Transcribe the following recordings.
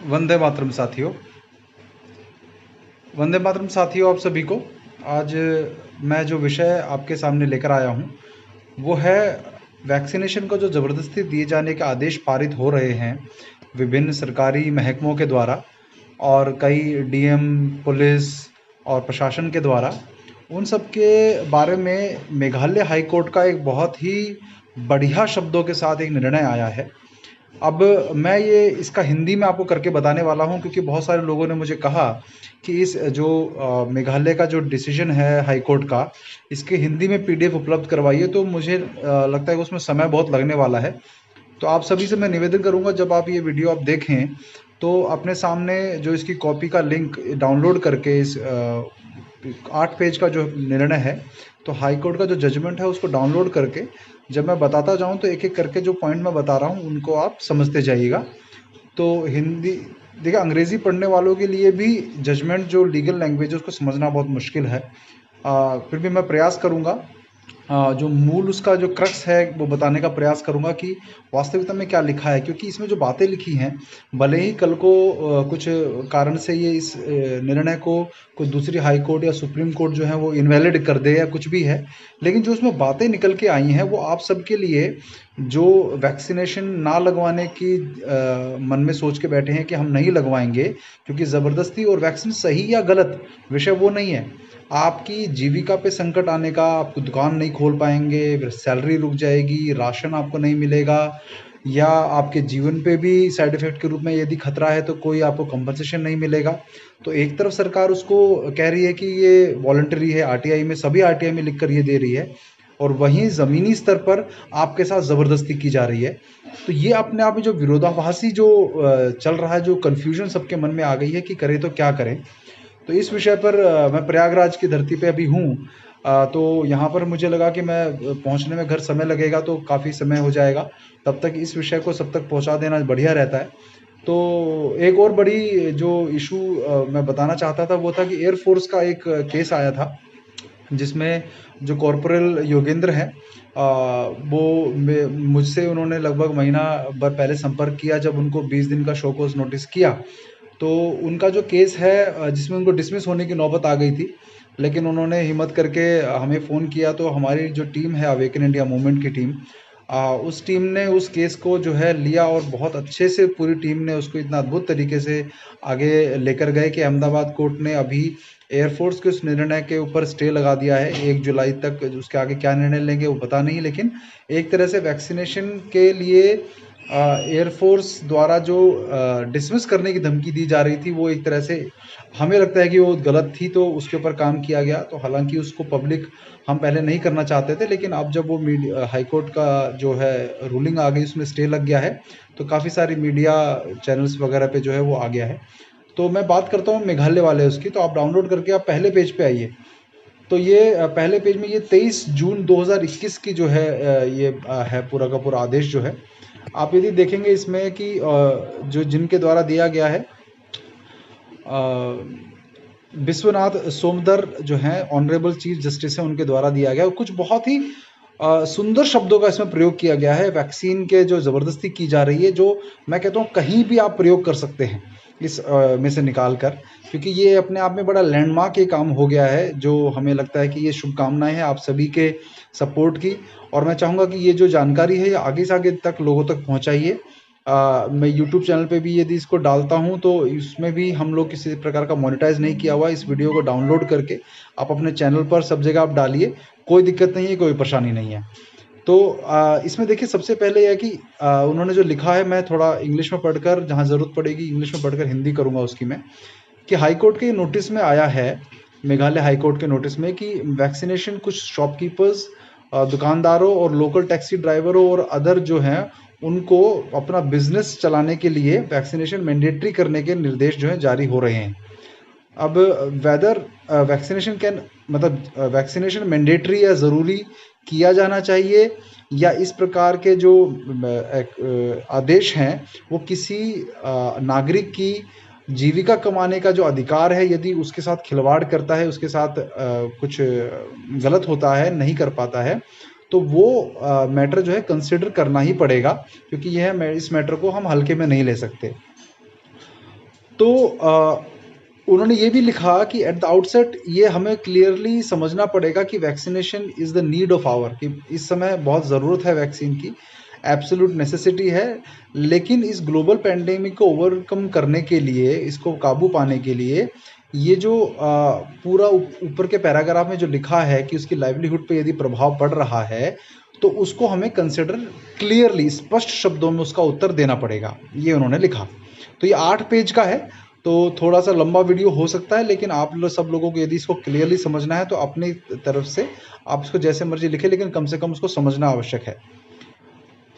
वंदे मातरम साथियों। वंदे मातरम साथियों, आप सभी को आज मैं जो विषय आपके सामने लेकर आया हूँ वो है वैक्सीनेशन को जो ज़बरदस्ती दिए जाने के आदेश पारित हो रहे हैं विभिन्न सरकारी महकमों के द्वारा और कई डीएम, पुलिस और प्रशासन के द्वारा, उन सब के बारे में मेघालय हाई कोर्ट का एक बहुत ही बढ़िया शब्दों के साथ एक निर्णय आया है। अब मैं ये इसका हिंदी में आपको करके बताने वाला हूँ, क्योंकि बहुत सारे लोगों ने मुझे कहा कि इस जो मेघालय का जो डिसीजन है हाई कोर्ट का, इसके हिंदी में पीडीएफ उपलब्ध करवाइए। तो मुझे लगता है कि उसमें समय बहुत लगने वाला है। तो आप सभी से मैं निवेदन करूंगा, जब आप ये वीडियो आप देखें तो अपने सामने जो इसकी कॉपी का लिंक डाउनलोड करके इस 8 पेज का जो निर्णय है, तो हाई कोर्ट का जो जजमेंट है उसको डाउनलोड करके जब मैं बताता जाऊं तो एक एक करके जो पॉइंट मैं बता रहा हूं उनको आप समझते जाइएगा। तो हिंदी देखिए, अंग्रेजी पढ़ने वालों के लिए भी जजमेंट जो लीगल लैंग्वेज है उसको समझना बहुत मुश्किल है। फिर भी मैं प्रयास करूंगा, जो मूल उसका जो क्रक्स है वो बताने का प्रयास करूंगा कि वास्तविकता में क्या लिखा है, क्योंकि इसमें जो बातें लिखी हैं, भले ही कल को कुछ कारण से ये इस निर्णय को कोई दूसरी हाई कोर्ट या सुप्रीम कोर्ट जो है वो इनवैलिड कर दे या कुछ भी है, लेकिन जो उसमें बातें निकल के आई हैं वो आप सबके लिए जो वैक्सीनेशन ना लगवाने की मन में सोच के बैठे हैं कि हम नहीं लगवाएंगे क्योंकि ज़बरदस्ती, और वैक्सीन सही या गलत विषय वो नहीं है। आपकी जीविका पे संकट आने का, आप दुकान नहीं खोल पाएंगे, सैलरी रुक जाएगी, राशन आपको नहीं मिलेगा, या आपके जीवन पे भी साइड इफेक्ट के रूप में यदि खतरा है तो कोई आपको कंपनसेशन नहीं मिलेगा। तो एक तरफ सरकार उसको कह रही है कि ये वॉलंटरी है, आरटीआई में, सभी आरटीआई में लिखकर ये दे रही है, और वहीं ज़मीनी स्तर पर आपके साथ ज़बरदस्ती की जा रही है। तो ये अपने आप में जो विरोधाभासी जो चल रहा है, जो कन्फ्यूजन सबके मन में आ गई है कि करें तो क्या करें। तो इस विषय पर मैं प्रयागराज की धरती पे अभी हूँ। तो यहाँ पर मुझे लगा कि मैं पहुँचने में घर समय लगेगा तो काफ़ी समय हो जाएगा, तब तक इस विषय को सब तक पहुँचा देना बढ़िया रहता है। तो एक और बड़ी जो इशू मैं बताना चाहता था वो था कि एयरफोर्स का एक केस आया था, जिसमें जो कॉर्पोरल योगेंद्र हैं, वो मुझसे उन्होंने लगभग महीना भर पहले संपर्क किया, जब उनको 20 दिन का शो कॉज नोटिस किया। तो उनका जो केस है जिसमें उनको डिसमिस होने की नौबत आ गई थी, लेकिन उन्होंने हिम्मत करके हमें फ़ोन किया। तो हमारी जो टीम है अवेकन इंडिया मूवमेंट की टीम, उस टीम ने उस केस को जो है लिया और बहुत अच्छे से पूरी टीम ने उसको इतना अद्भुत तरीके से आगे लेकर गए कि अहमदाबाद कोर्ट ने अभी एयरफोर्स के उस निर्णय के ऊपर स्टे लगा दिया है 1 जुलाई तक। उसके आगे क्या निर्णय लेंगे वो पता नहीं, लेकिन एक तरह से वैक्सीनेशन के लिए एयरफोर्स द्वारा जो डिसमिस करने की धमकी दी जा रही थी, वो एक तरह से हमें लगता है कि वो गलत थी, तो उसके ऊपर काम किया गया। तो हालांकि उसको पब्लिक हम पहले नहीं करना चाहते थे, लेकिन अब जब वो हाई कोर्ट का जो है रूलिंग आ गई, उसमें स्टे लग गया है, तो काफ़ी सारी मीडिया चैनल्स वगैरह पे जो है वो आ गया है। तो मैं बात करता हूँ मेघालय वाले उसकी। तो आप डाउनलोड करके आप पहले पेज पे आइए। तो ये पहले पेज में ये 23 जून 2021 की जो है ये है पूरा का पूरा आदेश जो है। आप यदि देखेंगे इसमें कि जो जिनके द्वारा दिया गया है, विश्वनाथ सोमदर जो हैं ऑनरेबल चीफ जस्टिस हैं, उनके द्वारा दिया गया। कुछ बहुत ही सुंदर शब्दों का इसमें प्रयोग किया गया है वैक्सीन के जो ज़बरदस्ती की जा रही है, जो मैं कहता हूँ कहीं भी आप प्रयोग कर सकते हैं इस में से निकाल कर, क्योंकि ये अपने आप में बड़ा लैंडमार्क ये काम हो गया है, जो हमें लगता है कि ये शुभकामनाएं हैं आप सभी के सपोर्ट की। और मैं चाहूँगा कि ये जो जानकारी है ये आगे से आगे तक लोगों तक पहुँचाइए। मैं यूट्यूब चैनल पे भी यदि इसको डालता हूँ तो इसमें भी हम लोग किसी प्रकार का मोनेटाइज नहीं किया हुआ। इस वीडियो को डाउनलोड करके आप अपने चैनल पर सब जगह आप डालिए, कोई दिक्कत नहीं है, कोई परेशानी नहीं है। तो इसमें देखिए, सबसे पहले यह कि उन्होंने जो लिखा है, मैं थोड़ा इंग्लिश में पढ़कर, जहाँ ज़रूरत पड़ेगी इंग्लिश में पढ़कर हिंदी करूँगा उसकी मैं, कि हाई कोर्ट के नोटिस में आया है, मेघालय हाई कोर्ट के नोटिस में, कि वैक्सीनेशन कुछ शॉपकीपर्स, दुकानदारों और लोकल टैक्सी ड्राइवरों और अदर जो हैं उनको अपना बिजनेस चलाने के लिए वैक्सीनेशन मैंडेटरी करने के निर्देश जो हैं जारी हो रहे हैं। अब वेदर वैक्सीनेशन कैन, मतलब वैक्सीनेशन मैंडेटरी या ज़रूरी किया जाना चाहिए, या इस प्रकार के जो आदेश हैं वो किसी नागरिक की जीविका कमाने का जो अधिकार है, यदि उसके साथ खिलवाड़ करता है, उसके साथ कुछ गलत होता है, नहीं कर पाता है, तो वो मैटर जो है कंसिडर करना ही पड़ेगा, क्योंकि यह इस मैटर को हम हल्के में नहीं ले सकते। तो उन्होंने ये भी लिखा कि एट द आउटसेट ये हमें क्लियरली समझना पड़ेगा कि vaccination is the need of hour, कि इस समय बहुत ज़रूरत है वैक्सीन की, एब्सोल्यूट नेसेसिटी है। लेकिन इस ग्लोबल पैंडेमिक को ओवरकम करने के लिए, इसको काबू पाने के लिए, ये जो पूरा ऊपर के पैराग्राफ में जो लिखा है कि उसकी लाइवलीहुड पे यदि प्रभाव पड़ रहा है तो उसको हमें कंसिडर क्लियरली, स्पष्ट शब्दों में उसका उत्तर देना पड़ेगा, ये उन्होंने लिखा। तो ये 8 पेज का है, तो थोड़ा सा लंबा वीडियो हो सकता है, लेकिन आप लोग सब लोगों को यदि इसको क्लियरली समझना है तो अपनी तरफ से आप इसको जैसे मर्जी लिखें, लेकिन कम से कम उसको समझना आवश्यक है।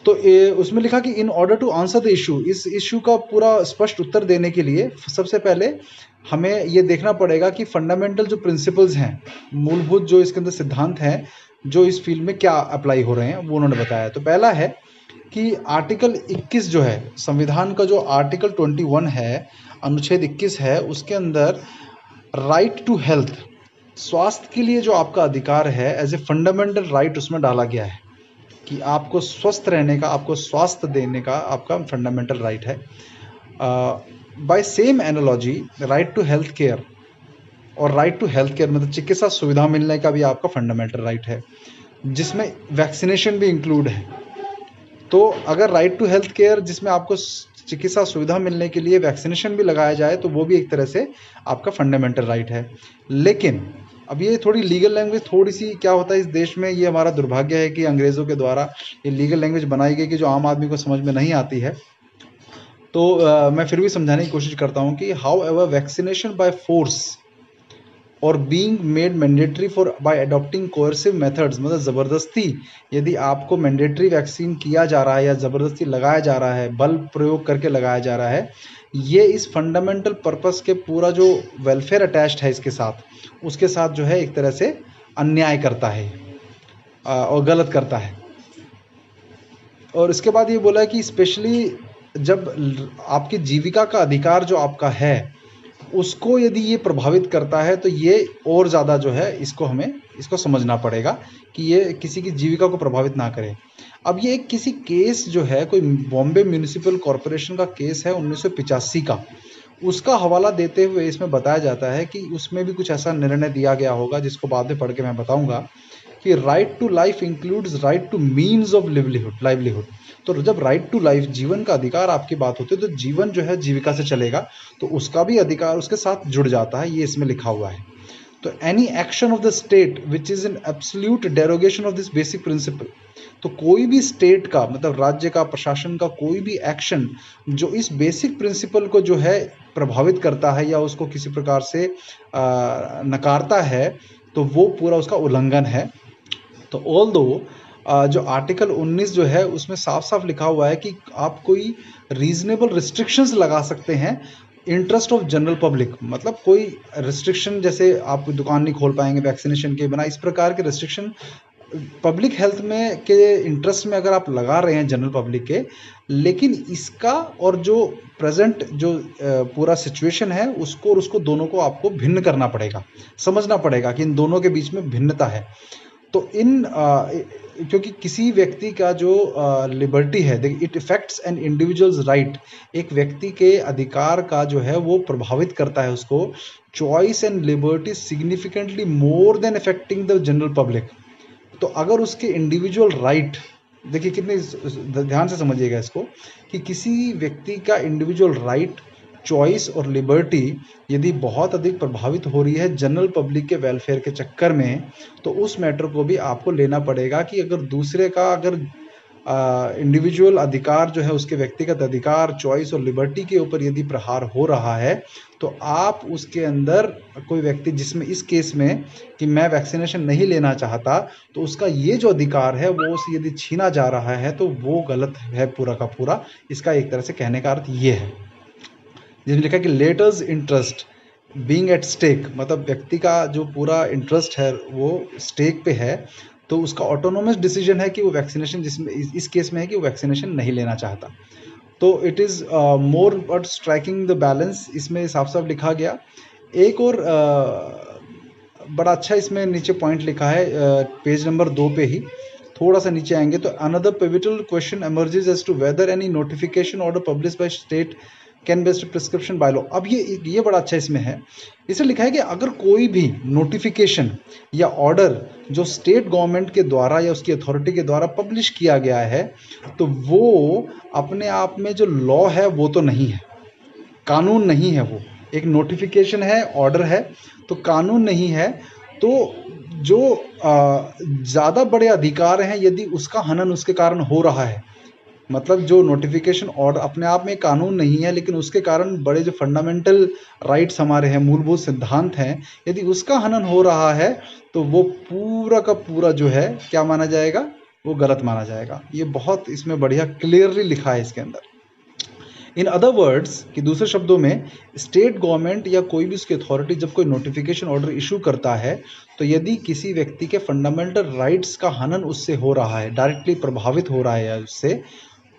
तो उसमें लिखा कि in order to answer the issue, इस इशू का पूरा स्पष्ट उत्तर देने के लिए सबसे पहले हमें ये देखना पड़ेगा कि फंडामेंटल जो प्रिंसिपल्स हैं, मूलभूत जो इसके अंदर सिद्धांत हैं जो इस फील्ड में क्या अप्लाई हो रहे हैं, वो उन्होंने बताया। तो पहला है कि आर्टिकल 21 जो है संविधान का, जो आर्टिकल 21 है, अनुच्छेद 21 है, उसके अंदर राइट टू हेल्थ, स्वास्थ्य के लिए जो आपका अधिकार है, एज ए फंडामेंटल राइट उसमें डाला गया है कि आपको स्वस्थ रहने का, आपको स्वास्थ्य देने का आपका फंडामेंटल राइट है। By same analogy right to health care, और राइट टू हेल्थ केयर मतलब चिकित्सा सुविधा मिलने का भी आपका फंडामेंटल राइट है, जिसमें वैक्सीनेशन भी इंक्लूड है। तो अगर राइट टू हेल्थ केयर, जिसमें आपको चिकित्सा सुविधा मिलने के लिए वैक्सीनेशन भी लगाया जाए, तो वो भी एक तरह से आपका फंडामेंटल राइट है। लेकिन अब ये थोड़ी लीगल लैंग्वेज, थोड़ी सी क्या होता है इस देश में, ये हमारा दुर्भाग्य है कि अंग्रेज़ों के द्वारा ये लीगल लैंग्वेज बनाई गई कि जो आम आदमी को समझ में नहीं आती है। तो मैं फिर भी समझाने की कोशिश करता हूँ कि however vaccination by force or being made mandatory for by adopting coercive methods, मतलब ज़बरदस्ती यदि आपको मैंडेटरी वैक्सीन किया जा रहा है या ज़बरदस्ती लगाया जा रहा है, बल प्रयोग करके लगाया जा रहा है, ये इस फंडामेंटल पर्पस के पूरा जो वेलफेयर अटैच्ड है इसके साथ, उसके साथ जो है एक तरह से अन्याय करता है और गलत करता है। और इसके बाद ये बोला है कि स्पेशली जब आपकी जीविका का अधिकार जो आपका है उसको यदि ये प्रभावित करता है, तो ये और ज़्यादा जो है इसको समझना पड़ेगा कि ये किसी की जीविका को प्रभावित ना करे। अब ये एक किसी केस जो है, कोई बॉम्बे म्यूनिसिपल कॉरपोरेशन का केस है 1985 का, उसका हवाला देते हुए इसमें बताया जाता है कि उसमें भी कुछ ऐसा निर्णय दिया गया होगा, जिसको बाद में पढ़ के मैं बताऊंगा, कि right to life includes right to means of livelihood. तो जब राइट टू लाइफ, जीवन का अधिकार आपकी बात होती है, तो जीवन जो है जीविका से चलेगा, तो उसका भी अधिकार उसके साथ जुड़ जाता है, ये इसमें लिखा हुआ है। तो any action of the state which is in absolute derogation of this basic principle, तो कोई भी स्टेट का, मतलब राज्य का, प्रशासन का कोई भी एक्शन जो इस बेसिक प्रिंसिपल को जो है प्रभावित करता है या उसको किसी प्रकार से नकारता है, तो वो पूरा उसका उल्लंघन है। तो ऑल दो जो आर्टिकल 19 जो है उसमें साफ साफ लिखा हुआ है कि आप कोई रीजनेबल रिस्ट्रिक्शंस लगा सकते हैं इंटरेस्ट ऑफ जनरल पब्लिक, मतलब कोई रिस्ट्रिक्शन, जैसे आप दुकान नहीं खोल पाएंगे वैक्सीनेशन के बिना, इस प्रकार के रिस्ट्रिक्शन पब्लिक हेल्थ में के इंटरेस्ट में अगर आप लगा रहे हैं जनरल पब्लिक के, लेकिन इसका और जो प्रेजेंट जो पूरा सिचुएशन है उसको और उसको दोनों को आपको भिन्न करना पड़ेगा, समझना पड़ेगा कि इन दोनों के बीच में भिन्नता है। तो क्योंकि किसी व्यक्ति का जो लिबर्टी है, it affects an individual's right, एक व्यक्ति के अधिकार का जो है वो प्रभावित करता है उसको, choice and liberty significantly more than affecting the general public. तो अगर उसके इंडिविजुअल राइट, देखिए कितने ध्यान से समझिएगा इसको, कि किसी व्यक्ति का इंडिविजुअल राइट, चॉइस और लिबर्टी यदि बहुत अधिक प्रभावित हो रही है जनरल पब्लिक के वेलफेयर के चक्कर में, तो उस मैटर को भी आपको लेना पड़ेगा कि अगर दूसरे का अगर इंडिविजुअल अधिकार जो है, उसके व्यक्तिगत अधिकार, चॉइस और लिबर्टी के ऊपर यदि प्रहार हो रहा है, तो आप उसके अंदर कोई व्यक्ति, जिसमें इस केस में कि मैं वैक्सीनेशन नहीं लेना चाहता, तो उसका ये जो अधिकार है वो उसे यदि छीना जा रहा है, तो वो गलत है पूरा का पूरा। इसका एक तरह से कहने का अर्थ ये है, जिसमें लिखा कि latter's interest being at stake, मतलब व्यक्ति का जो पूरा इंटरेस्ट है वो स्टेक पे है, तो उसका ऑटोनोमस डिसीजन है कि वो वैक्सीनेशन, जिसमें इस केस में है कि वो वैक्सीनेशन नहीं लेना चाहता। तो it is more but striking the balance, इसमें साफ साफ लिखा गया। एक और बड़ा अच्छा इसमें नीचे पॉइंट लिखा है, पेज नंबर 2 पे ही थोड़ा सा नीचे आएंगे तो, another pivotal question emerges as to whether any notification order published by state can based prescription by law. अब ये बड़ा अच्छा इसमें है, इसे लिखा है कि अगर कोई भी नोटिफिकेशन या ऑर्डर जो स्टेट गवर्नमेंट के द्वारा या उसकी अथॉरिटी के द्वारा पब्लिश किया गया है, तो वो अपने आप में जो लॉ है वो तो नहीं है, कानून नहीं है। वो एक नोटिफिकेशन है, ऑर्डर है, तो कानून नहीं है। तो जो ज़्यादा बड़े अधिकार हैं, यदि उसका हनन उसके कारण हो रहा है, मतलब जो नोटिफिकेशन ऑर्डर अपने आप में कानून नहीं है, लेकिन उसके कारण बड़े जो फंडामेंटल राइट्स हमारे हैं, मूलभूत सिद्धांत हैं, यदि उसका हनन हो रहा है, तो वो पूरा का पूरा जो है क्या माना जाएगा, वो गलत माना जाएगा। ये बहुत इसमें बढ़िया क्लियरली लिखा है इसके अंदर। इन अदर वर्ड्स, कि दूसरे शब्दों में, स्टेट गवर्नमेंट या कोई भी उसकी अथॉरिटी जब कोई नोटिफिकेशन ऑर्डर इशू करता है, तो यदि किसी व्यक्ति के फंडामेंटल राइट्स का हनन उससे हो रहा है, डायरेक्टली प्रभावित हो रहा है उससे,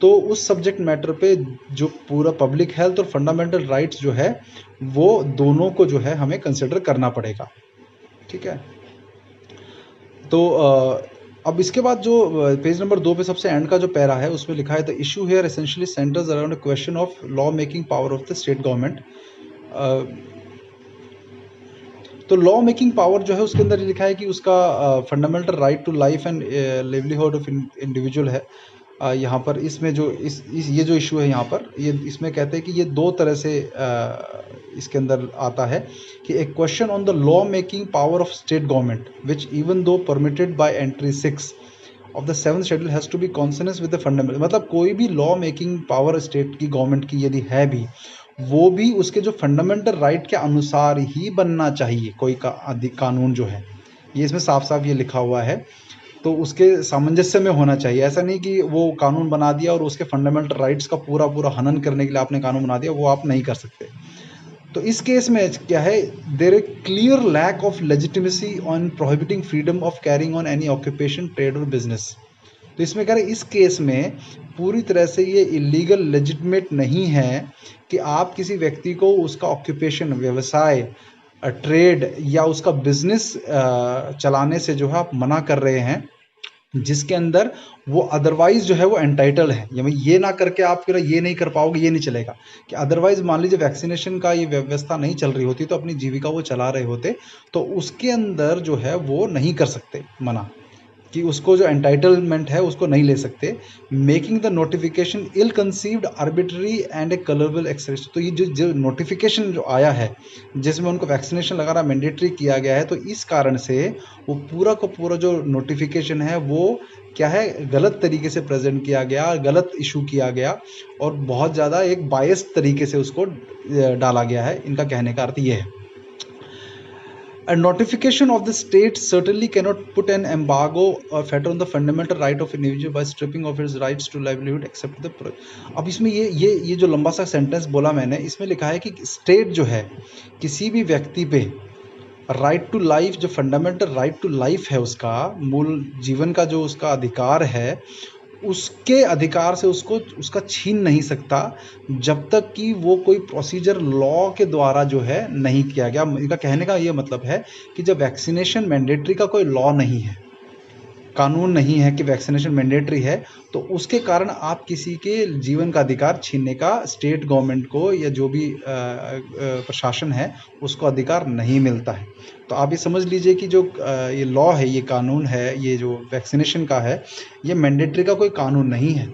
तो उस सब्जेक्ट मैटर पे जो पूरा पब्लिक हेल्थ और फंडामेंटल राइट्स जो है, वो दोनों को जो है हमें कंसिडर करना पड़ेगा। ठीक है, तो अब इसके बाद जो पेज नंबर 2 पे सबसे एंड का जो पैरा है, उसमें लिखा है the issue here essentially centres around a question of law making power of the state government. तो लॉ मेकिंग पावर जो है उसके अंदर लिखा है कि उसका fundamental right to life and livelihood of individual है। यहाँ पर इसमें जो ये जो इशू है यहाँ पर, ये इसमें कहते हैं कि ये दो तरह से इसके अंदर आता है कि एक question on the law making power of state government which even though permitted by entry 6 of the 7th schedule has to be consonance with the fundamental. मतलब कोई भी लॉ मेकिंग पावर स्टेट की गवर्नमेंट की यदि है भी, वो भी उसके जो फंडामेंटल राइट के अनुसार ही बनना चाहिए। कोई कानून जो है, ये इसमें साफ साफ ये लिखा हुआ है, तो उसके सामंजस्य में होना चाहिए। ऐसा नहीं कि वो कानून बना दिया और उसके फंडामेंटल राइट्स का पूरा पूरा हनन करने के लिए आपने कानून बना दिया, वो आप नहीं कर सकते। तो इस केस में क्या है, there a clear lack of legitimacy on prohibiting freedom of carrying on any occupation, trade और बिजनेस। तो इसमें कह रहे इस केस में पूरी तरह से ये इलीगल लेजिटिमेट नहीं है कि आप किसी व्यक्ति को उसका ऑक्यूपेशन, व्यवसाय, ट्रेड या उसका बिजनेस चलाने से जो है आप मना कर रहे हैं, जिसके अंदर वो अदरवाइज जो है वो एंटाइटल है। ये ना करके आप फिर ये नहीं कर पाओगे, ये नहीं चलेगा। कि अदरवाइज मान लीजिए वैक्सीनेशन का ये व्यवस्था नहीं चल रही होती, तो अपनी जीविका वो चला रहे होते, तो उसके अंदर जो है वो नहीं कर सकते मना, कि उसको जो एंटाइटलमेंट है उसको नहीं ले सकते। Making the notification ill conceived, arbitrary and a colourable excess. तो ये जो नोटिफिकेशन जो आया है जिसमें उनको वैक्सीनेशन लगाना मैंडेटरी किया गया है, तो इस कारण से वो पूरा का पूरा जो नोटिफिकेशन है वो क्या है, गलत तरीके से प्रेजेंट किया गया, गलत इशू किया गया और बहुत ज़्यादा एक बायस्ड तरीके से उसको डाला गया है। इनका कहने का अर्थ ये है, a notification of the state certainly cannot put an embargo or fetter on the fundamental right of individual by stripping of his rights to livelihood except the अब इसमें ये जो लंबा सा सेंटेंस बोला मैंने, इसमें लिखा है कि स्टेट जो है किसी भी व्यक्ति पे राइट टू लाइफ, जो फंडामेंटल राइट टू लाइफ है, उसका मूल जीवन का जो उसका अधिकार है, उसके अधिकार से उसका छीन नहीं सकता जब तक कि वो कोई प्रोसीजर लॉ के द्वारा जो है नहीं किया गया। इनका कहने का ये मतलब है कि जब वैक्सीनेशन मैंडेटरी का कोई लॉ नहीं है, कानून नहीं है कि वैक्सीनेशन मैंडेटरी है, तो उसके कारण आप किसी के जीवन का अधिकार छीनने का स्टेट गवर्नमेंट को या जो भी प्रशासन है उसको अधिकार नहीं मिलता है। तो आप ये समझ लीजिए कि जो ये लॉ है, ये कानून है, ये जो वैक्सीनेशन का है, ये मैंडेटरी का कोई कानून नहीं है,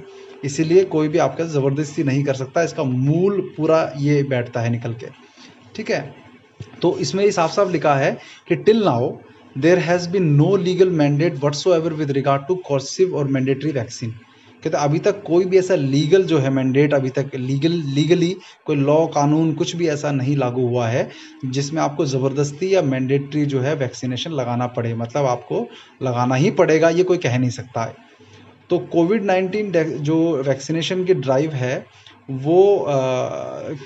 इसीलिए कोई भी आपका ज़बरदस्ती नहीं कर सकता। इसका मूल पूरा ये बैठता है निकल के। ठीक है, तो इसमें ये साफ साफ लिखा है कि till now there has been no legal mandate whatsoever with regard to coercive और mandatory vaccine। कहते अभी तक कोई भी ऐसा लीगल जो है मैंडेट, अभी तक लीगली कोई लॉ, कानून, कुछ भी ऐसा नहीं लागू हुआ है जिसमें आपको ज़बरदस्ती या मैंडेटरी जो है वैक्सीनेशन लगाना पड़े। मतलब आपको लगाना ही पड़ेगा, ये कोई कह नहीं सकता है। तो कोविड-19 जो वैक्सीनेशन की ड्राइव है वो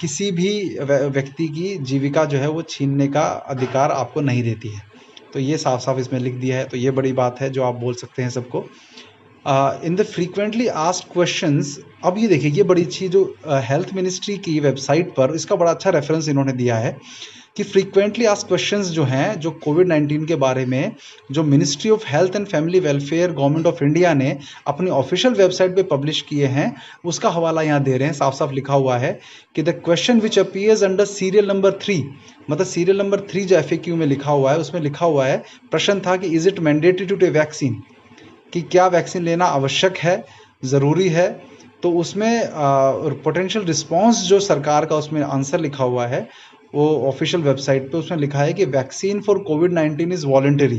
किसी भी व्यक्ति की जीविका जो है वो छीनने का अधिकार आपको नहीं देती है। तो ये साफ साफ इसमें लिख दिया है, तो ये बड़ी बात है जो आप बोल सकते हैं सबको। In the frequently asked questions, अब ये देखिए, ये बड़ी अच्छी जो हेल्थ मिनिस्ट्री की वेबसाइट पर इसका बड़ा अच्छा रेफरेंस इन्होंने दिया है कि फ्रीक्वेंटली आस्क्ड क्वेश्चंस जो हैं, जो कोविड-19 के बारे में जो ministry of health and family welfare government of India ने अपनी ऑफिशियल वेबसाइट पे पब्लिश किए हैं, उसका हवाला यहाँ दे रहे हैं। साफ साफ लिखा हुआ है कि the question which appears under serial number 3, मतलब सीरियल नंबर 3 जो FAQ में लिखा हुआ है, उसमें लिखा हुआ है, प्रश्न था कि is it mandatory to take vaccine, कि क्या वैक्सीन लेना आवश्यक है, ज़रूरी है। तो उसमें पोटेंशियल रिस्पॉन्स जो सरकार का उसमें आंसर लिखा हुआ है वो ऑफिशियल वेबसाइट पे उसमें लिखा है कि vaccine for covid is voluntary,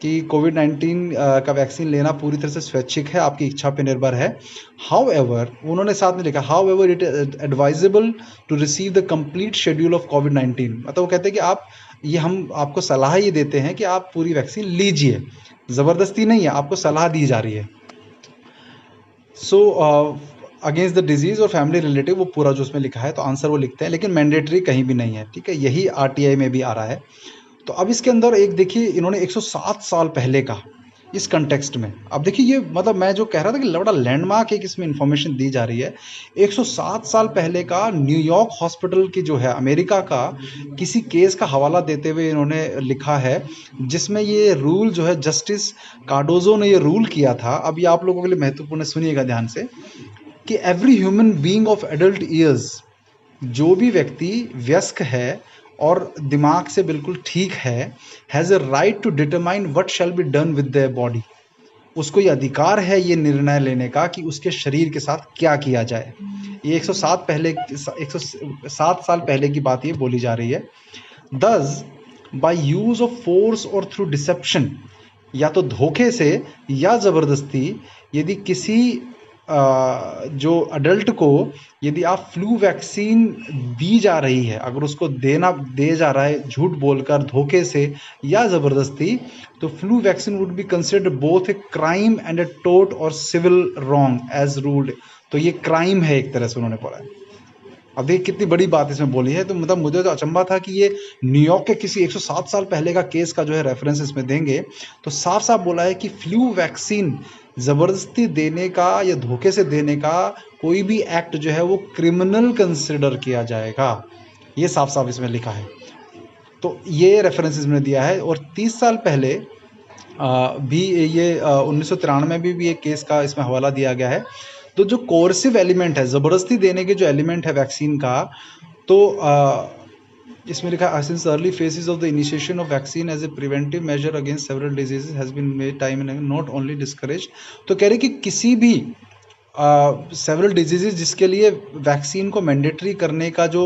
कि कोविड-19 का वैक्सीन लेना पूरी तरह से स्वैच्छिक है, आपकी इच्छा पे निर्भर है। हाउएवर, उन्होंने साथ में लिखा however it is advisable to receive the complete schedule of कोविड-19, मतलब वो कहते हैं कि हम आपको सलाह ये देते हैं कि आप पूरी वैक्सीन लीजिए, ज़बरदस्ती नहीं है, आपको सलाह दी जा रही है। सो अगेंस्ट द डिजीज़ और फैमिली रिलेटिव, वो पूरा जो उसमें लिखा है, तो आंसर वो लिखते हैं, लेकिन मैंडेटरी कहीं भी नहीं है, ठीक है। यही RTI में भी आ रहा है। तो अब इसके अंदर एक देखिए, इन्होंने 107 साल पहले का इस कंटेक्स्ट में, अब देखिए ये मतलब मैं जो कह रहा था कि बड़ा लैंडमार्क एक इसमें इंफॉर्मेशन दी जा रही है। 107 साल पहले का न्यूयॉर्क हॉस्पिटल की जो है अमेरिका का किसी केस का हवाला देते हुए इन्होंने लिखा है, जिसमें ये रूल जो है जस्टिस कार्डोजो ने ये रूल किया था। अब ये आप लोगों के लिए महत्वपूर्ण है, सुनिएगा ध्यान से, कि every human being of adult years, जो भी व्यक्ति वयस्क है और दिमाग से बिल्कुल ठीक है, has a right to determine what shall be done with their body, उसको ये अधिकार है ये निर्णय लेने का कि उसके शरीर के साथ क्या किया जाए। ये 107 साल पहले की बात ये बोली जा रही है। दस बाय यूज ऑफ फोर्स और थ्रू डिसेप्शन, या तो धोखे से या ज़बरदस्ती, यदि किसी जो अडल्ट को यदि आप फ्लू वैक्सीन दी जा रही है, अगर उसको दे जा रहा है झूठ बोलकर, धोखे से या ज़बरदस्ती, तो flu vaccine would be considered both a crime and a टोट or civil wrong as ruled. तो ये क्राइम है एक तरह से, उन्होंने बोला है। अब देखिए कितनी बड़ी बात इसमें बोली है। तो मतलब मुझे तो अचंभा था कि ये न्यूयॉर्क के किसी 107 साल पहले का केस का जो है रेफरेंस इसमें देंगे, तो साफ साफ बोला है कि फ्लू वैक्सीन ज़बरदस्ती देने का या धोखे से देने का कोई भी एक्ट जो है वो क्रिमिनल कंसिडर किया जाएगा, ये साफ साफ इसमें लिखा है। तो ये रेफरेंस इसमें दिया है। और 30 साल पहले भी ये 1993 में भी एक केस का इसमें हवाला दिया गया है। तो जो कोर्सिव एलिमेंट है, ज़बरदस्ती देने के जो एलिमेंट है वैक्सीन का, तो इसमें लिखा है since early phases of the initiation of vaccine as a preventive measure against several diseases has been made time and not only discourage. तो कह रहे कि किसी भी सेवरल डिजीजेस जिसके लिए वैक्सीन को मैंडेटरी करने का जो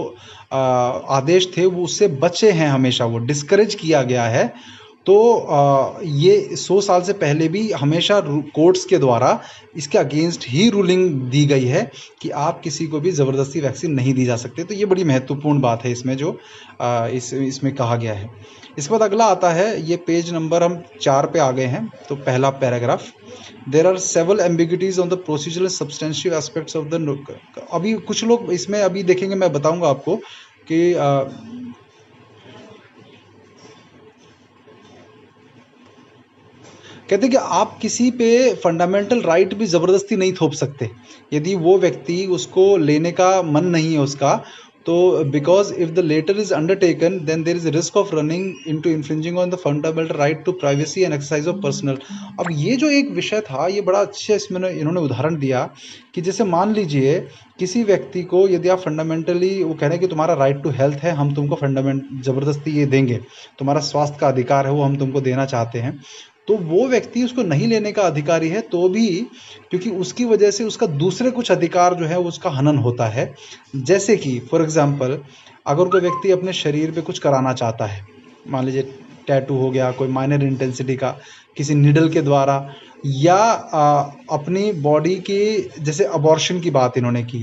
आदेश थे वो उससे बचे हैं, हमेशा वो डिस्करेज किया गया है। तो ये 100 साल से पहले भी हमेशा कोर्ट्स के द्वारा इसके अगेंस्ट ही रूलिंग दी गई है कि आप किसी को भी ज़बरदस्ती वैक्सीन नहीं दी जा सकते। तो ये बड़ी महत्वपूर्ण बात है इसमें जो इसमें कहा गया है। इसके बाद अगला आता है, ये पेज नंबर हम 4 पे आ गए हैं। तो पहला paragraph, there are several ambiguities on the procedural substantial aspects of the, अभी कुछ लोग इसमें अभी देखेंगे, मैं बताऊंगा आपको कि कहते हैं कि आप किसी पे फंडामेंटल राइट भी ज़बरदस्ती नहीं थोप सकते। यदि वो व्यक्ति उसको लेने का मन नहीं है उसका, तो because if the latter is undertaken then there is risk of running into infringing on the fundamental right to privacy and exercise of personal. अब ये जो एक विषय था, ये बड़ा अच्छे इसमें इन्होंने उदाहरण दिया कि जैसे मान लीजिए किसी व्यक्ति को यदि आप फंडामेंटली, वो कह रहे हैं कि तुम्हारा राइट टू हेल्थ है, हम तुमको ज़बरदस्ती ये देंगे, तुम्हारा स्वास्थ्य का अधिकार है वो हम तुमको देना चाहते हैं, तो वो व्यक्ति उसको नहीं लेने का अधिकारी है, तो भी क्योंकि उसकी वजह से उसका दूसरे कुछ अधिकार जो है उसका हनन होता है। जैसे कि फॉर एग्जांपल, अगर कोई व्यक्ति अपने शरीर पे कुछ कराना चाहता है, मान लीजिए टैटू हो गया कोई माइनर इंटेंसिटी का किसी निडल के द्वारा, या अपनी बॉडी की, जैसे अबॉर्शन की बात इन्होंने की,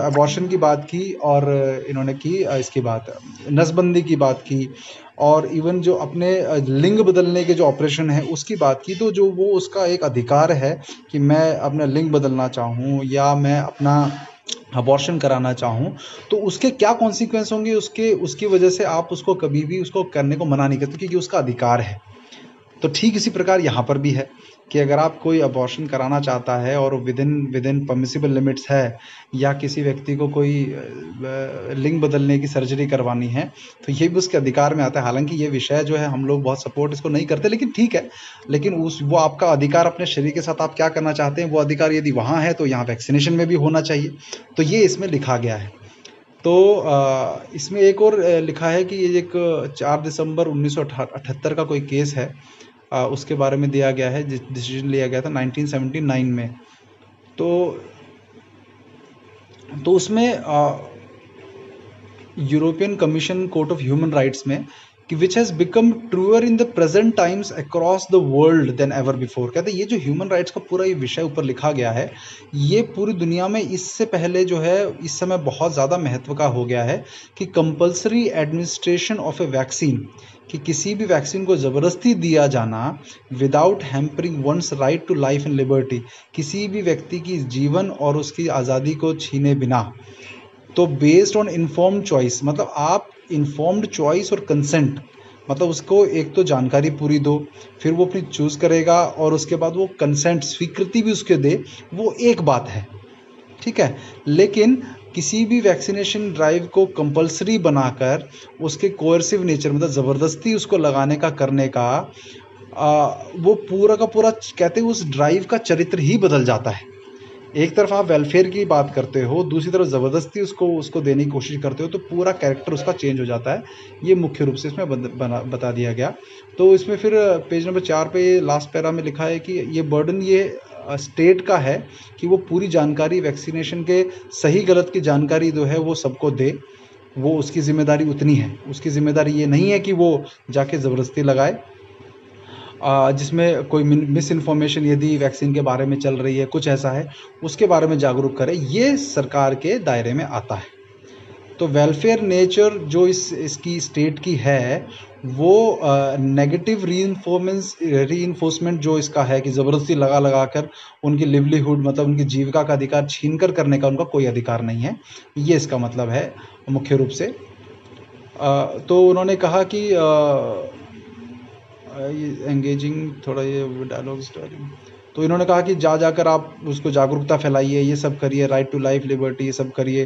अबॉर्शन की बात की, और इन्होंने की इसकी बात नसबंदी की बात की, और इवन जो अपने लिंग बदलने के जो ऑपरेशन है उसकी बात की। तो जो वो उसका एक अधिकार है कि मैं अपना लिंग बदलना चाहूँ या मैं अपना अबॉर्शन कराना चाहूँ, तो उसके क्या कॉन्सिक्वेंस होंगे, उसकी वजह से आप उसको कभी भी उसको करने को मना नहीं करते क्योंकि उसका अधिकार है। तो ठीक इसी प्रकार यहाँ पर भी है कि अगर आप कोई अबॉर्शन कराना चाहता है और विदिन विदिन परमिसिबल लिमिट्स है, या किसी व्यक्ति को कोई लिंग बदलने की सर्जरी करवानी है, तो ये भी उसके अधिकार में आता है। हालांकि ये विषय जो है हम लोग बहुत सपोर्ट इसको नहीं करते, लेकिन ठीक है, लेकिन वो आपका अधिकार, अपने शरीर के साथ आप क्या करना चाहते हैं वो अधिकार यदि वहाँ है तो यहाँ वैक्सीनेशन में भी होना चाहिए। तो ये इसमें लिखा गया है। तो इसमें एक और लिखा है कि ये एक 4 दिसंबर 1978 का कोई केस है, उसके बारे में दिया गया है, डिसीजन लिया गया था 1979 में। तो उसमें European commission court of human rights में कि which has become truer in the present times across the world then ever before. कहते हैं ये जो ह्यूमन राइट्स का पूरा ये विषय ऊपर लिखा गया है, ये पूरी दुनिया में इससे पहले जो है इस समय बहुत ज़्यादा महत्व का हो गया है कि compulsory administration of a vaccine, कि किसी भी वैक्सीन को ज़बरदस्ती दिया जाना without hampering one's right to life and liberty, किसी भी व्यक्ति की जीवन और उसकी आज़ादी को छीने बिना, तो बेस्ड ऑन इन्फॉर्म्ड चॉइस, मतलब आप इन्फॉर्म्ड चॉइस और कंसेंट, मतलब उसको एक तो जानकारी पूरी दो, फिर वो अपनी चूज़ करेगा और उसके बाद वो कंसेंट, स्वीकृति भी उसके दे, वो एक बात है, ठीक है। लेकिन किसी भी वैक्सीनेशन ड्राइव को कंपल्सरी बनाकर उसके कोerसिव नेचर, मतलब ज़बरदस्ती उसको लगाने का, करने का, वो पूरा का पूरा कहते हैं उस ड्राइव का चरित्र ही बदल जाता है। एक तरफ आप वेलफेयर की बात करते हो, दूसरी तरफ ज़बरदस्ती उसको देने की कोशिश करते हो, तो पूरा कैरेक्टर उसका चेंज हो जाता है। ये मुख्य रूप से इसमें बता दिया गया। तो इसमें फिर पेज नंबर 4 पे लास्ट पैरा में लिखा है कि ये बर्डन ये स्टेट का है कि वो पूरी जानकारी, वैक्सीनेशन के सही गलत की जानकारी जो है वो सबको दे, वो उसकी जिम्मेदारी उतनी है। उसकी जिम्मेदारी ये नहीं है कि वो जाके ज़बरदस्ती लगाए, जिसमें कोई मिस इन्फॉर्मेशन यदि वैक्सीन के बारे में चल रही है, कुछ ऐसा है, उसके बारे में जागरूक करे, ये सरकार के दायरे में आता है। तो वेलफेयर नेचर जो इसकी स्टेट की है, वो नेगेटिव रीइंफोर्समेंट जो इसका है कि ज़बरदस्ती लगा कर उनकी लिवलीहुड, मतलब उनकी जीविका का अधिकार छीन कर करने का उनका कोई अधिकार नहीं है, ये इसका मतलब है मुख्य रूप से। तो उन्होंने कहा कि एंगेजिंग थोड़ा ये डायलॉग स्टाइलिंग, तो इन्होंने कहा कि जाकर आप उसको जागरूकता फैलाइए, ये सब करिए, राइट टू लाइफ, लिबर्टी, ये सब करिए,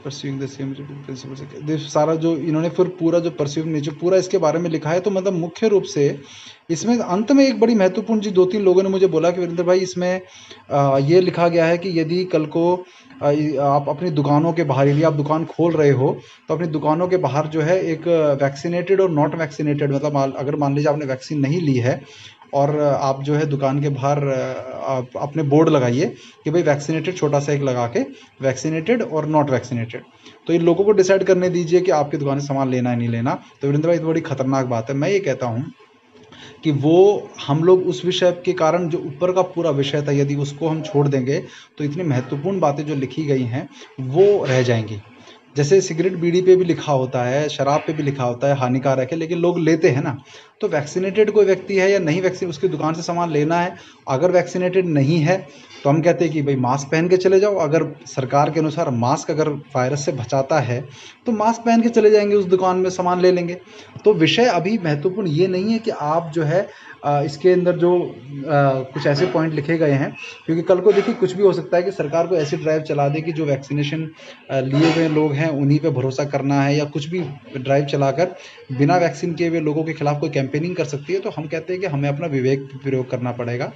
परस्यूइंग द सेम प्रिंसिपल्स, सारा जो इन्होंने फिर पूरा जो परस्यूइंग नेचर पूरा इसके बारे में लिखा है। तो मतलब मुख्य रूप से इसमें अंत में एक बड़ी महत्वपूर्ण चीज़ 2-3 लोगों ने मुझे बोला कि वीरेंद्र भाई इसमें ये लिखा गया है कि यदि कल को आप अपनी दुकानों के बाहर, यदि आप दुकान खोल रहे हो तो अपनी दुकानों के बाहर जो है एक वैक्सीनेटेड और नॉट वैक्सीनेटेड, मतलब अगर मान लीजिए आपने वैक्सीन नहीं ली है और आप जो है दुकान के बाहर आप अपने बोर्ड लगाइए कि भाई वैक्सीनेटेड, छोटा सा एक लगा के, वैक्सीनेटेड और नॉट वैक्सीनेटेड। तो इन लोगों को डिसाइड करने दीजिए कि आपकी दुकान से सामान लेना है नहीं लेना। तो वीरेंद्र भाई, तो बड़ी खतरनाक बात है। मैं ये कहता हूँ कि वो हम लोग उस विषय के कारण, जो ऊपर का पूरा विषय था, यदि उसको हम छोड़ देंगे तो इतनी महत्वपूर्ण बातें जो लिखी गई हैं वो रह जाएंगी। जैसे सिगरेट बीड़ी पे भी लिखा होता है, शराब पे भी लिखा होता है हानिकारक है, लेकिन लोग लेते हैं ना। तो वैक्सीनेटेड कोई व्यक्ति है या नहीं वैक्सीन, उसकी दुकान से सामान लेना है, अगर वैक्सीनेटेड नहीं है तो हम कहते हैं कि भाई मास्क पहन के चले जाओ। अगर सरकार के अनुसार मास्क अगर वायरस से बचाता है तो मास्क पहन के चले जाएंगे, उस दुकान में सामान ले लेंगे। तो विषय अभी महत्वपूर्ण ये नहीं है कि आप जो है इसके अंदर जो कुछ ऐसे पॉइंट लिखे गए हैं, क्योंकि कल को देखिए कुछ भी हो सकता है कि सरकार को ऐसी ड्राइव चला दे कि जो वैक्सीनेशन लिए हुए लोग हैं उन्हीं पे भरोसा करना है, या कुछ भी ड्राइव चलाकर बिना वैक्सीन किए हुए लोगों के खिलाफ कोई कैंपेनिंग कर सकती है। तो हम कहते हैं कि हमें अपना विवेक प्रयोग करना पड़ेगा।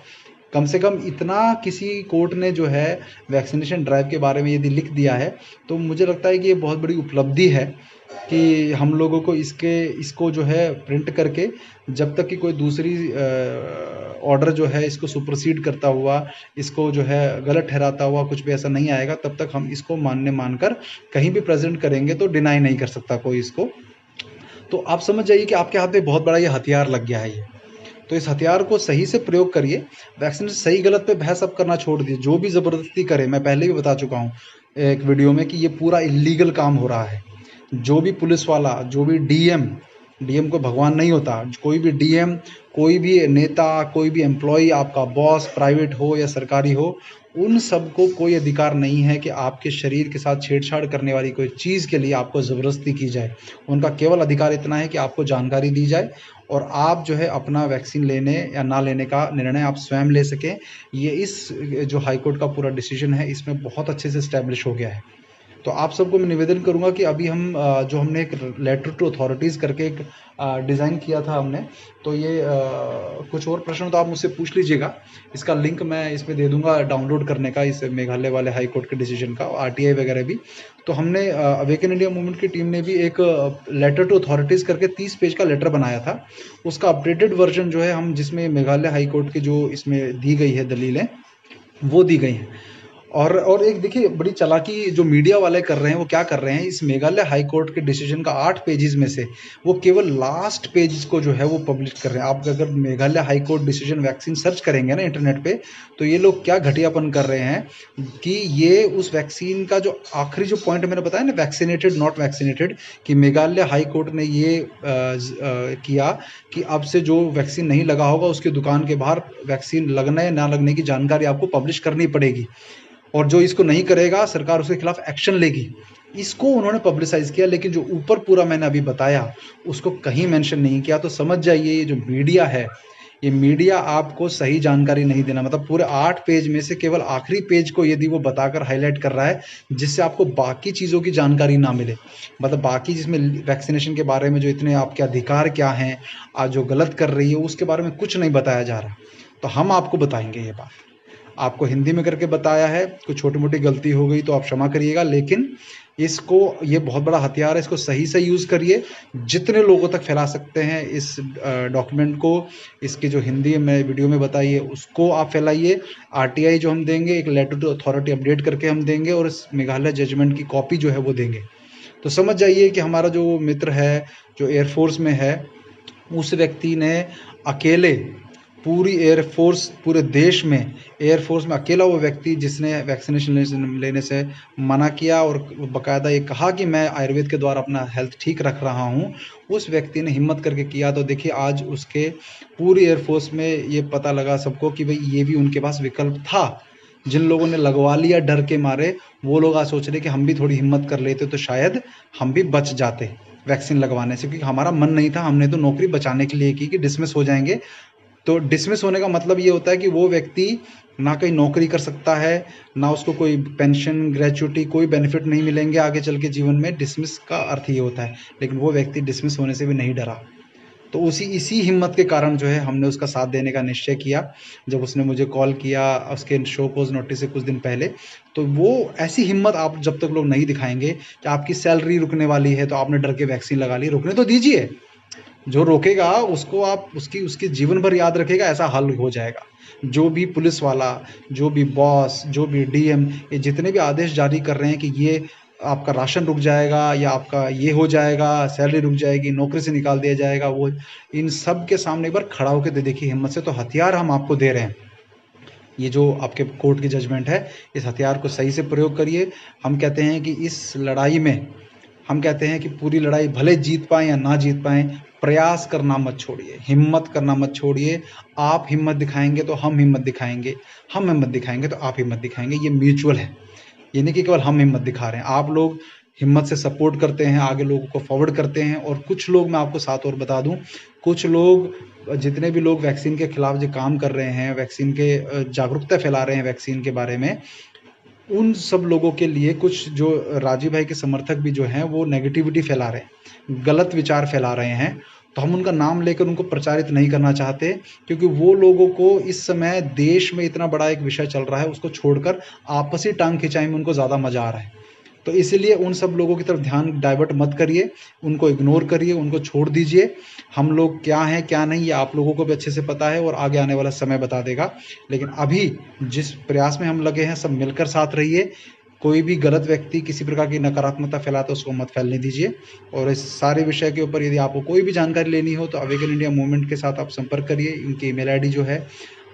कम से कम इतना किसी कोर्ट ने जो है वैक्सीनेशन ड्राइव के बारे में यदि लिख दिया है तो मुझे लगता है कि ये बहुत बड़ी उपलब्धि है कि हम लोगों को इसको जो है प्रिंट करके, जब तक कि कोई दूसरी ऑर्डर जो है इसको सुपरसीड करता हुआ, इसको जो है गलत ठहराता हुआ कुछ भी ऐसा नहीं आएगा, तब तक हम इसको मानकर कहीं भी प्रेजेंट करेंगे तो डिनाई नहीं कर सकता कोई इसको। तो आप समझ जाइए कि आपके हाथ में बहुत बड़ा ये हथियार लग गया है ये। तो इस हथियार को सही से प्रयोग करिए। वैक्सीन सही गलत पे बहस अब करना छोड़ दीजिए। जो भी ज़बरदस्ती करे, मैं पहले भी बता चुका हूँ एक वीडियो में कि ये पूरा इलीगल काम हो रहा है। जो भी पुलिस वाला, जो भी डीएम डीएम कोई भगवान नहीं होता। कोई भी डीएम, कोई भी नेता, कोई भी एम्प्लॉय, आपका बॉस प्राइवेट हो या सरकारी हो, उन सबको कोई अधिकार नहीं है कि आपके शरीर के साथ छेड़छाड़ करने वाली कोई चीज़ के लिए आपको ज़बरदस्ती की जाए। उनका केवल अधिकार इतना है कि आपको जानकारी दी जाए और आप जो है अपना वैक्सीन लेने या ना लेने का निर्णय आप स्वयं ले सकें। ये इस जो हाई कोर्ट का पूरा डिसीजन है, इसमें बहुत अच्छे से एस्टैब्लिश हो गया है। तो आप सबको मैं निवेदन करूंगा कि अभी हम जो हमने एक लेटर टू अथॉरिटीज़ करके एक डिज़ाइन किया था हमने, तो ये कुछ और प्रश्न तो आप मुझसे पूछ लीजिएगा। इसका लिंक मैं इसमें दे दूंगा डाउनलोड करने का, इस मेघालय वाले हाई कोर्ट के डिसीजन का, आरटीआई वगैरह भी। तो हमने अवेकन इंडिया मूवमेंट की टीम ने भी एक लेटर टू अथॉरिटीज़ करके 30 पेज का लेटर बनाया था। उसका अपडेटेड वर्जन जो है हम, जिसमें मेघालय हाई कोर्ट की जो इसमें दी गई है दलीलें, वो दी गई हैं। और एक देखिए बड़ी चालाकी जो मीडिया वाले कर रहे हैं, वो क्या कर रहे हैं, इस मेघालय हाई कोर्ट के डिसीजन का 8 पेजेस में से वो केवल लास्ट पेज को जो है वो पब्लिश कर रहे हैं। आप अगर Meghalaya high court decision vaccine search करेंगे ना इंटरनेट पे, तो ये लोग क्या घटियापन कर रहे हैं कि ये उस वैक्सीन का जो आखिरी जो पॉइंट मैंने बताया ना, वैक्सीनेटेड नॉट वैक्सीनेटेड, कि मेघालय हाई कोर्ट ने ये किया कि अब से जो वैक्सीन नहीं लगा होगा उसकी दुकान के बाहर वैक्सीन लगने या ना लगने की जानकारी आपको पब्लिश करनी पड़ेगी, और जो इसको नहीं करेगा सरकार उसके खिलाफ एक्शन लेगी। इसको उन्होंने पब्लिसाइज किया, लेकिन जो ऊपर पूरा मैंने अभी बताया उसको कहीं मेंशन नहीं किया। तो समझ जाइए ये जो मीडिया है, ये मीडिया आपको सही जानकारी नहीं देना, मतलब पूरे 8 पेज में से केवल आखिरी पेज को यदि वो बताकर हाईलाइट कर रहा है, जिससे आपको बाकी चीज़ों की जानकारी ना मिले, मतलब बाकी जिसमें वैक्सीनेशन के बारे में जो इतने आपके अधिकार क्या हैं, आज जो गलत कर रही है उसके बारे में कुछ नहीं बताया जा रहा। तो हम आपको बताएंगे ये बात, आपको हिंदी में करके बताया है, कुछ छोटी मोटी गलती हो गई तो आप क्षमा करिएगा, लेकिन इसको, ये बहुत बड़ा हथियार है, इसको सही से यूज़ करिए। जितने लोगों तक फैला सकते हैं इस डॉक्यूमेंट को, इसकी जो हिंदी में वीडियो में बताइए उसको आप फैलाइए। आरटीआई जो हम देंगे, एक लेटर टू अथॉरिटी अपडेट करके हम देंगे, और इस मेघालय जजमेंट की कॉपी जो है वो देंगे। तो समझ जाइए कि हमारा जो मित्र है, जो एयरफोर्स में है, उस व्यक्ति ने अकेले पूरी एयरफोर्स, पूरे देश में एयरफोर्स में अकेला वो व्यक्ति जिसने वैक्सीनेशन लेने से मना किया और बाकायदा ये कहा कि मैं आयुर्वेद के द्वारा अपना हेल्थ ठीक रख रहा हूँ, उस व्यक्ति ने हिम्मत करके किया। तो देखिए आज उसके पूरी एयरफोर्स में ये पता लगा सबको कि भाई ये भी उनके पास विकल्प था। जिन लोगों ने लगवा लिया डर के मारे, वो लोग आज सोच रहे कि हम भी थोड़ी हिम्मत कर लेते तो शायद हम भी बच जाते वैक्सीन लगवाने से, क्योंकि हमारा मन नहीं था, हमने तो नौकरी बचाने के लिए की कि डिसमिस हो जाएंगे। तो डिसमिस होने का मतलब ये होता है कि वो व्यक्ति ना कहीं नौकरी कर सकता है, ना उसको कोई पेंशन, ग्रेचुइटी, कोई बेनिफिट नहीं मिलेंगे आगे चल के जीवन में। डिसमिस का अर्थ ये होता है, लेकिन वो व्यक्ति डिसमिस होने से भी नहीं डरा। तो इसी हिम्मत के कारण जो है हमने उसका साथ देने का निश्चय किया। जब उसने मुझे कॉल किया उसके शो पोज नोटिस से कुछ दिन पहले, तो वो ऐसी हिम्मत आप जब तक लोग नहीं दिखाएंगे कि आपकी सैलरी रुकने वाली है तो आपने डर के वैक्सीन लगा ली, रुकने तो दीजिए। जो रोकेगा उसको आप उसकी जीवन भर याद रखेगा, ऐसा हल हो जाएगा। जो भी पुलिस वाला, जो भी बॉस, जो भी डीएम, ये जितने भी आदेश जारी कर रहे हैं कि ये आपका राशन रुक जाएगा या आपका ये हो जाएगा, सैलरी रुक जाएगी, नौकरी से निकाल दिया जाएगा, वो इन सब के सामने एक बार खड़ा होकर दे देखिए हिम्मत से। तो हथियार हम आपको दे रहे हैं, ये जो आपके कोर्ट की जजमेंट है, इस हथियार को सही से प्रयोग करिए। हम कहते हैं कि इस लड़ाई में, हम कहते हैं कि पूरी लड़ाई भले जीत पाएं या ना जीत पाएं, प्रयास करना मत छोड़िए, हिम्मत करना मत छोड़िए। आप हिम्मत दिखाएंगे तो हम हिम्मत दिखाएंगे, हम हिम्मत दिखाएंगे तो आप हिम्मत दिखाएंगे। ये म्यूचुअल है, ये नहीं कि केवल हम हिम्मत दिखा रहे हैं। आप लोग हिम्मत से सपोर्ट करते हैं, आगे लोगों को फॉरवर्ड करते हैं। और कुछ लोग, मैं आपको साथ और बता दूं, कुछ लोग, जितने भी लोग वैक्सीन के खिलाफ जो काम कर रहे हैं, वैक्सीन के जागरूकता फैला रहे हैं वैक्सीन के बारे में, उन सब लोगों के लिए कुछ जो राजीव भाई के समर्थक भी जो हैं वो नेगेटिविटी फैला रहे हैं, गलत विचार फैला रहे हैं। तो हम उनका नाम लेकर उनको प्रचारित नहीं करना चाहते, क्योंकि वो लोगों को इस समय देश में इतना बड़ा एक विषय चल रहा है, उसको छोड़कर आपसी टांग खिंचाई में उनको ज़्यादा मजा आ रहा है। तो इसलिए उन सब लोगों की तरफ ध्यान डाइवर्ट मत करिए, उनको इग्नोर करिए, उनको छोड़ दीजिए। हम लोग क्या हैं क्या नहीं ये आप लोगों को भी अच्छे से पता है और आगे आने वाला समय बता देगा। लेकिन अभी जिस प्रयास में हम लगे हैं, सब मिलकर साथ रहिए। कोई भी गलत व्यक्ति किसी प्रकार की नकारात्मकता फैलाता है उसको मत फैलने दीजिए। और इस सारे विषय के ऊपर यदि आपको कोई भी जानकारी लेनी हो तो अवेकन इंडिया मूवमेंट के साथ आप संपर्क करिए। इनकी ईमेल आईडी जो है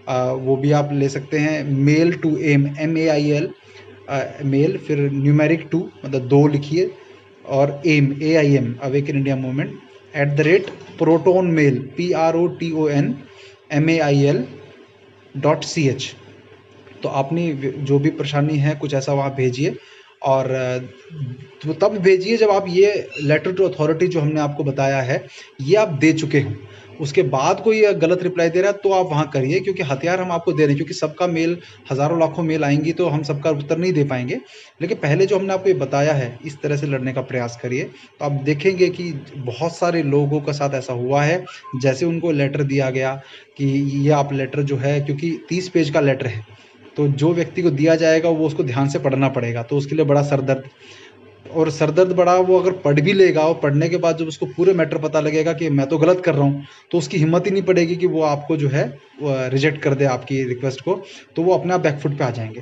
वो भी आप ले सकते हैं, mail two aim, MAIL, mail, फिर न्यूमेरिक 2 मतलब 2 लिखिए, और AIM, awaken India movement protonmail protonmail.ch। तो आपने जो भी परेशानी है कुछ ऐसा वहाँ भेजिए, और तो तब भेजिए जब आप ये लेटर टू अथॉरिटी जो हमने आपको बताया है ये आप दे चुके हो। उसके बाद कोई गलत रिप्लाई दे रहा है तो आप वहाँ करिए, क्योंकि हथियार हम आपको दे रहे हैं, क्योंकि सबका मेल, हज़ारों लाखों मेल आएंगी तो हम सबका उत्तर नहीं दे पाएंगे। लेकिन पहले जो हमने आपको ये बताया है इस तरह से लड़ने का प्रयास करिए, तो आप देखेंगे कि बहुत सारे लोगों के साथ ऐसा हुआ है। जैसे उनको लेटर दिया गया कि ये आप लेटर जो है, क्योंकि 30 पेज का लेटर है, तो जो व्यक्ति को दिया जाएगा वो उसको ध्यान से पढ़ना पड़ेगा, तो उसके लिए बड़ा सरदर्द, और सरदर्द बड़ा, वो अगर पढ़ भी लेगा और पढ़ने के बाद जब उसको पूरे मैटर पता लगेगा कि मैं तो गलत कर रहा हूँ, तो उसकी हिम्मत ही नहीं पड़ेगी कि वो आपको जो है रिजेक्ट कर दे आपकी रिक्वेस्ट को, तो वो अपने आप बैकफुट पे आ जाएंगे।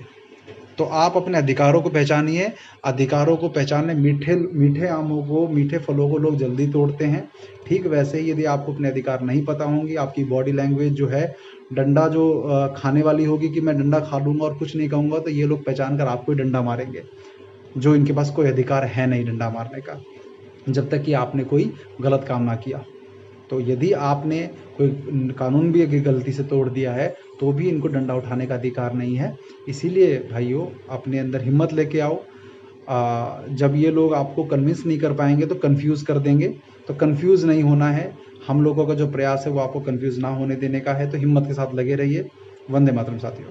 तो आप अपने अधिकारों को पहचानिए। अधिकारों को पहचानने, मीठे मीठे आमों को, मीठे फलों को लोग जल्दी तोड़ते हैं। ठीक वैसे ही यदि आपको अपने अधिकार नहीं पता होंगे, आपकी बॉडी लैंग्वेज जो है डंडा जो खाने वाली होगी कि मैं डंडा खा लूँगा और कुछ नहीं कहूँगा, तो ये लोग पहचान कर आपको ही डंडा मारेंगे, जो इनके पास कोई अधिकार है नहीं डंडा मारने का, जब तक कि आपने कोई गलत काम ना किया। तो यदि आपने कोई कानून भी अगर गलती से तोड़ दिया है तो भी इनको डंडा उठाने का अधिकार नहीं है। इसीलिए भाइयों, अपने अंदर हिम्मत लेके आओ। जब ये लोग आपको कन्विंस नहीं कर पाएंगे तो कंफ्यूज कर देंगे, तो कंफ्यूज नहीं होना है। हम लोगों का जो प्रयास है वो आपको कंफ्यूज ना होने देने का है। तो हिम्मत के साथ लगे रहिए। वंदे मातरम साथियों।